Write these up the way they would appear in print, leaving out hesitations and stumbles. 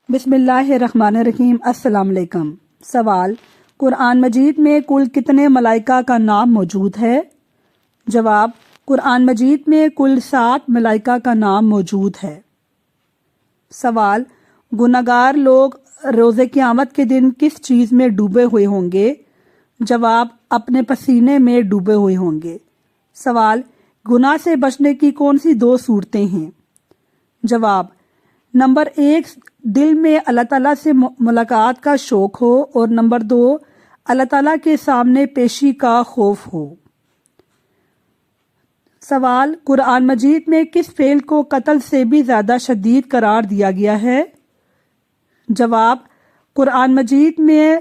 بسم اللہ الرحمن الرحیم۔ السلام علیکم۔ سوال: قرآن مجید میں کل کتنے ملائکہ کا نام موجود ہے؟ جواب: قرآن مجید میں کل 7 ملائکہ کا نام موجود ہے۔ سوال: گناہگار لوگ روز قیامت کے دن کس چیز میں ڈوبے ہوئے ہوں گے؟ جواب: اپنے پسینے میں ڈوبے ہوئے ہوں گے۔ سوال: گناہ سے بچنے کی کون سی 2 صورتیں ہیں؟ جواب: نمبر 1، دل میں اللہ تعالیٰ سے ملاقات کا شوق ہو، اور نمبر 2، اللہ تعالیٰ کے سامنے پیشی کا خوف ہو۔ سوال: قرآن مجید میں کس فعل کو قتل سے بھی زیادہ شدید قرار دیا گیا ہے؟ جواب: قرآن مجید میں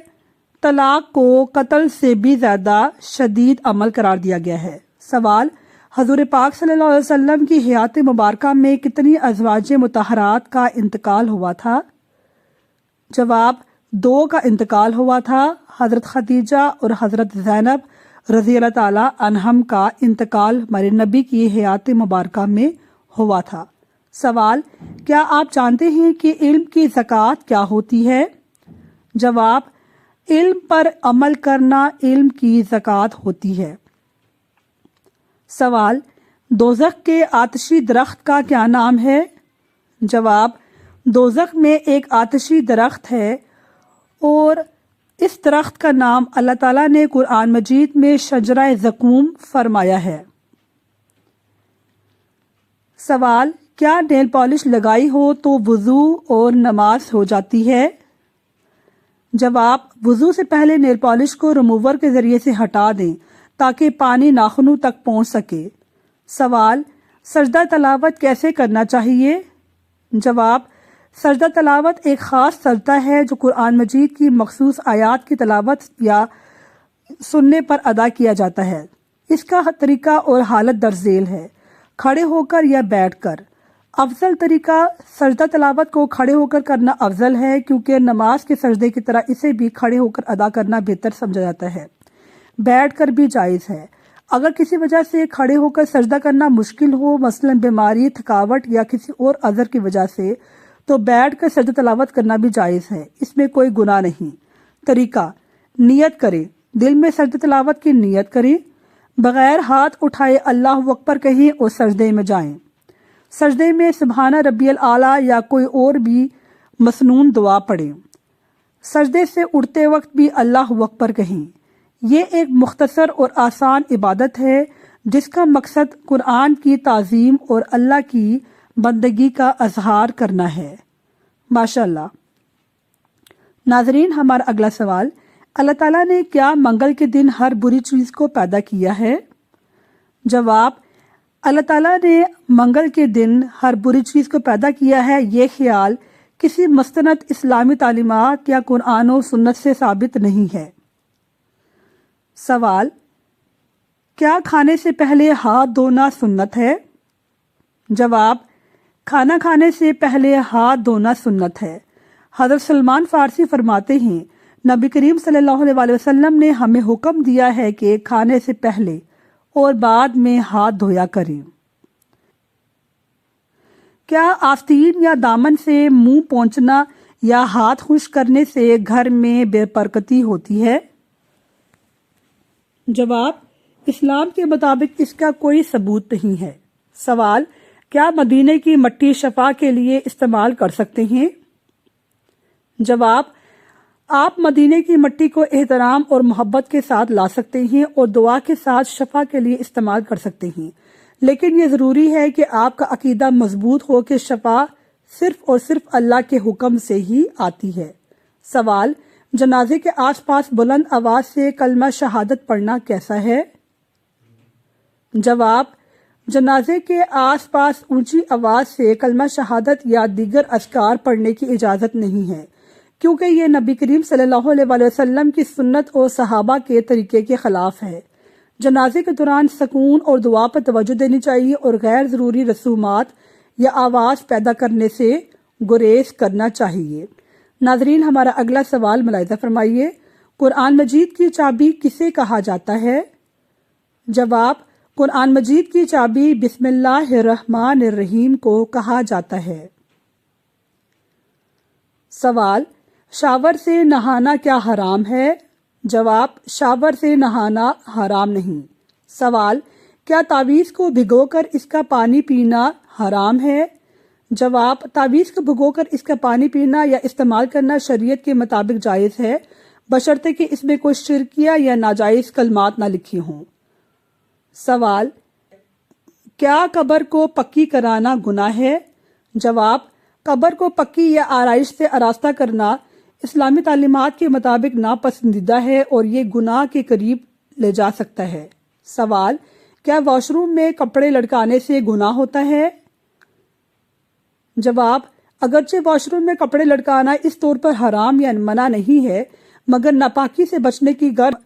طلاق کو قتل سے بھی زیادہ شدید عمل قرار دیا گیا ہے۔ سوال: حضور پاک صلی اللہ علیہ وسلم کی حیات مبارکہ میں کتنی ازواج مطہرات کا انتقال ہوا تھا؟ جواب: 2 کا انتقال ہوا تھا۔ حضرت خدیجہ اور حضرت زینب رضی اللہ تعالی عنہم کا انتقال ہمارے نبی کی حیات مبارکہ میں ہوا تھا۔ سوال: کیا آپ جانتے ہیں کہ علم کی زکوٰۃ کیا ہوتی ہے؟ جواب: علم پر عمل کرنا علم کی زکوٰۃ ہوتی ہے۔ سوال: دوزخ کے آتشی درخت کا کیا نام ہے؟ جواب: دوزخ میں ایک آتشی درخت ہے، اور اس درخت کا نام اللہ تعالیٰ نے قرآن مجید میں شجرہ زقوم فرمایا ہے۔ سوال: کیا نیل پالش لگائی ہو تو وضو اور نماز ہو جاتی ہے؟ جواب: وضو سے پہلے نیل پالش کو ریموور کے ذریعے سے ہٹا دیں تاکہ پانی ناخنوں تک پہنچ سکے۔ سوال: سجدہ تلاوت کیسے کرنا چاہیے؟ جواب: سجدہ تلاوت ایک خاص سجدہ ہے جو قرآن مجید کی مخصوص آیات کی تلاوت یا سننے پر ادا کیا جاتا ہے۔ اس کا طریقہ اور حالت درج ذیل ہے: کھڑے ہو کر یا بیٹھ کر۔ افضل طریقہ سجدہ تلاوت کو کھڑے ہو کر کرنا افضل ہے، کیونکہ نماز کے سجدے کی طرح اسے بھی کھڑے ہو کر ادا کرنا بہتر سمجھا جاتا ہے۔ بیٹھ کر بھی جائز ہے۔ اگر کسی وجہ سے کھڑے ہو کر سجدہ کرنا مشکل ہو، مثلا بیماری، تھکاوٹ یا کسی اور عذر کی وجہ سے، تو بیٹھ کر سجدہ تلاوت کرنا بھی جائز ہے، اس میں کوئی گناہ نہیں۔ طریقہ: نیت کریں، دل میں سجدہ تلاوت کی نیت کریں، بغیر ہاتھ اٹھائے اللہ اکبر کہیں اور سجدے میں جائیں۔ سجدے میں سبحان ربی الاعلیٰ یا کوئی اور بھی مسنون دعا پڑھیں۔ سجدے سے اٹھتے وقت بھی اللہ اکبر کہیں۔ یہ ایک مختصر اور آسان عبادت ہے جس کا مقصد قرآن کی تعظیم اور اللہ کی بندگی کا اظہار کرنا ہے۔ ماشاءاللہ۔ ناظرین، ہمارا اگلا سوال: اللہ تعالیٰ نے کیا منگل کے دن ہر بری چیز کو پیدا کیا ہے؟ جواب: اللہ تعالیٰ نے منگل کے دن ہر بری چیز کو پیدا کیا ہے، یہ خیال کسی مستند اسلامی تعلیمات یا قرآن و سنت سے ثابت نہیں ہے۔ سوال: کیا کھانے سے پہلے ہاتھ دھونا سنت ہے؟ جواب: کھانا کھانے سے پہلے ہاتھ دھونا سنت ہے۔ حضرت سلمان فارسی فرماتے ہیں، نبی کریم صلی اللہ علیہ وسلم نے ہمیں حکم دیا ہے کہ کھانے سے پہلے اور بعد میں ہاتھ دھویا کریں۔ کیا آستین یا دامن سے منہ پونچھنا یا ہاتھ خشک کرنے سے گھر میں بے برکتی ہوتی ہے؟ جواب: اسلام کے مطابق اس کا کوئی ثبوت نہیں ہے۔ سوال: کیا مدینے کی مٹی شفا کے لیے استعمال کر سکتے ہیں؟ جواب: آپ مدینے کی مٹی کو احترام اور محبت کے ساتھ لا سکتے ہیں اور دعا کے ساتھ شفا کے لیے استعمال کر سکتے ہیں، لیکن یہ ضروری ہے کہ آپ کا عقیدہ مضبوط ہو کہ شفا صرف اور صرف اللہ کے حکم سے ہی آتی ہے۔ سوال: جنازے کے آس پاس بلند آواز سے کلمہ شہادت پڑھنا کیسا ہے؟ جواب: جنازے کے آس پاس اونچی آواز سے کلمہ شہادت یا دیگر اذکار پڑھنے کی اجازت نہیں ہے، کیونکہ یہ نبی کریم صلی اللہ علیہ وسلم کی سنت اور صحابہ کے طریقے کے خلاف ہے۔ جنازے کے دوران سکون اور دعا پر توجہ دینی چاہیے اور غیر ضروری رسومات یا آواز پیدا کرنے سے گریز کرنا چاہیے۔ ناظرین، ہمارا اگلا سوال ملاحظہ فرمائیے: قرآن مجید کی چابی کسے کہا جاتا ہے؟ جواب: قرآن مجید کی چابی بسم اللہ الرحمن الرحیم کو کہا جاتا ہے۔ سوال، شاور سے نہانا کیا حرام ہے؟ جواب، شاور سے نہانا حرام نہیں۔ سوال، کیا تعویذ کو بھگو کر اس کا پانی پینا حرام ہے؟ جواب، تعویذ کو بھگو کر اس کا پانی پینا یا استعمال کرنا شریعت کے مطابق جائز ہے، بشرطے کہ اس میں کوئی شرکیہ یا ناجائز کلمات نہ لکھی ہوں۔ سوال، کیا قبر کو پکی کرانا گناہ ہے؟ جواب، قبر کو پکی یا آرائش سے آراستہ کرنا اسلامی تعلیمات کے مطابق ناپسندیدہ ہے اور یہ گناہ کے قریب لے جا سکتا ہے۔ سوال، کیا واش روم میں کپڑے لٹکانے سے گناہ ہوتا ہے؟ جواب، اگرچہ واش روم میں کپڑے لٹکانا اس طور پر حرام یا منع نہیں ہے، مگر ناپاکی سے بچنے کی غرض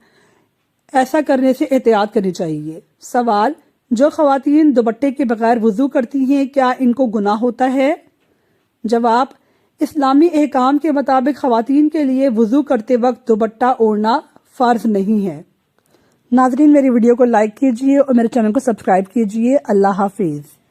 ایسا کرنے سے احتیاط کرنی چاہیے۔ سوال، جو خواتین دوپٹے کے بغیر وضو کرتی ہیں کیا ان کو گناہ ہوتا ہے؟ جواب، اسلامی احکام کے مطابق خواتین کے لیے وضو کرتے وقت دوپٹہ اوڑھنا فرض نہیں ہے۔ ناظرین، میری ویڈیو کو لائک کیجئے اور میرے چینل کو سبسکرائب کیجئے۔ اللہ حافظ۔